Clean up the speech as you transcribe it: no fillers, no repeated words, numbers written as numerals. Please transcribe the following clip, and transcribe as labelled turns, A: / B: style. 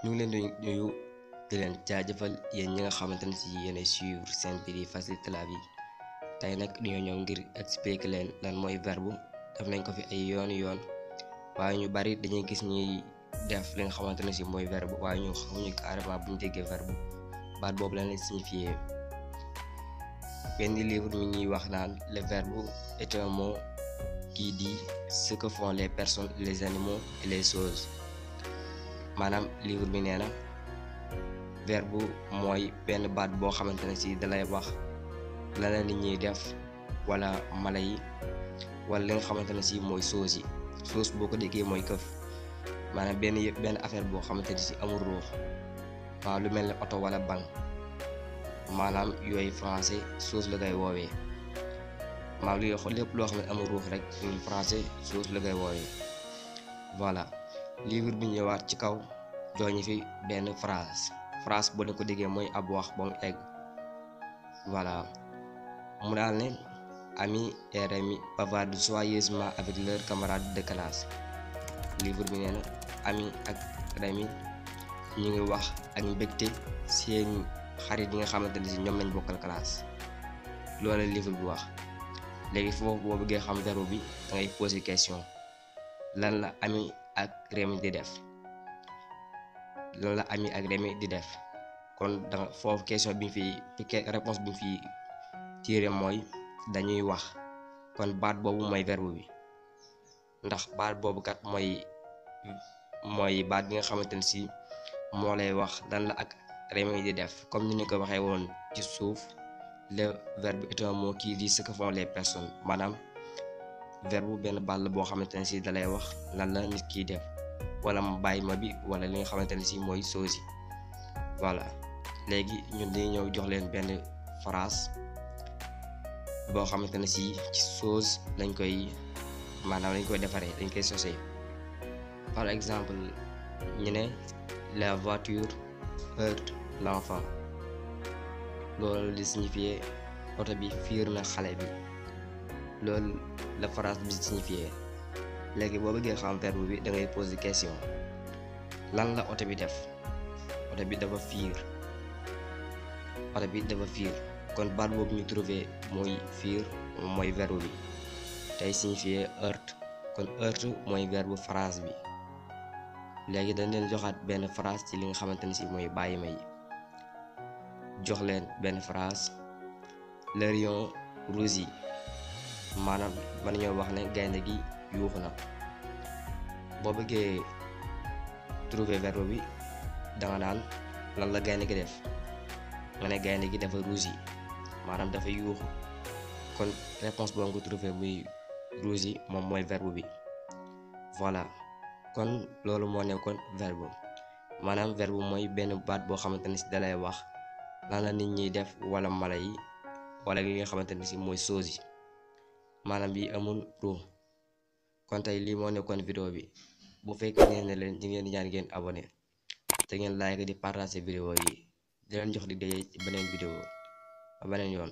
A: ñu ngi leen di nuyu di leen jaajëfal yéen ñi nga xamante ne si yéenay suivre seen biir yi Facilité La Vie tey nag dañoo ñëw ngir expliquer leen lan mooy verbe. def nañ ko fi ay yoon waaye ñu bari dañuy gis ñuy def li nga xamante ne si mooy verbe waaye ñu xamuñu carrément bu ñu déggee verbe baat boobu lan lay signifier. benn livre mi ñuy wax naan le verbe est un mot qui dit ce que font les personnes, les animaux et les choses. maanaam livre bi nee na verbe mooy benn baat boo xamante ne si dalay wax la la nit ñiy def wala mala yi wala li nga xamante ne si mooy soos yi. soos boo ko déggee mooy këf, maanaam benn affaire boo xamante ne si amul ruux, waaw lu mel ne oto wala banc, maanaam yooyu français soos la koy woowee. maanaam lépp loo xam ne amul ruux rek français soos la koy woowee. voilà livre bi ñëwaat ci kaw jooñu fi benn phrase boo leen ko déggee mooy ab wax ba mu egg. voilà mu daal ne Ami et Rémi bavardent joyeusement avec leurs camarades de classe. livre bi nee na Ami ak Rémi ñu ngi wax ak mbégte seen xarit yi nga xamante ne si ñoom lañ bokkal classe. loolu livre bi wax. léegi foofu boo bëggee xam verbe bi da ngay poser question, lan la Ami ak Rémi di def. lan la Ami ak Rémi di def kon danga foofu question bi réponse bi ñu fi tiré mooy dañuy wax. kon baat boobu mooy verbe bi, ndax baat boobu kat mooy baat bi nga xamante ne si moo lay wax lan la ak Rémi di def. comme ni ñu ko waxee woon ci suuf, le verbe est un mot qui dit ce que font les personnes. maanaam verbe benn baat la boo xamante ne si dalay wax lan la nit kiy def wala mu bàyyi ma bi wala li nga xamante ne si mooy sosi. voilà léegi ñun dañuy ñëw jox leen benn phrase boo xamante ne si ci soos lañ koy defaree, dañ koy sosee. par exemple ñu ne la voiture heurte l'enfant. loolu di signifier oto bi fiir na xale bi. loolu la phrase bi signifier. léegi boo bëggee xam verbe bi da ngay poser question, lan la oto bi def. oto bi dafa fiir. kon baat boobu ñu trouvé mooy fiir mooy verbe bi tey signifier heurte. kon heurte mooy verbe phrase bi. léegi dañ leen joxaat benn phrase ci li nga xamante ne si mooy bàyyi ma yi. jox leen benn phrase, le lion rugit. maanaam mën nañoo wax ne gaynde gi yuuxu na. boo bëggee trouver verbe bi danga naan lan la gaynde gi def, nga ne gaynde gi dafa rugi, maanaam dafa yuuxu. kon réponse boo nga trouver muy rugi moom mooy verbe bi. voilà kon loolu moo nekkoon verbe. maanaam verbe mooy benn baat boo xamante ne si dalay wax lan la nit ñiy def wala mala yi wala li nga xamante ne si mooy soos yi, maanaam bi amul ruux. kon tey lii moo nekkoon vidéo bi. bu fekkee ne leen ñi ngeen di ñaan ngeen abonné te ngeen like di partager vidéo yi. di leen jox di daje ci beneen vidéo ba beneen yoon.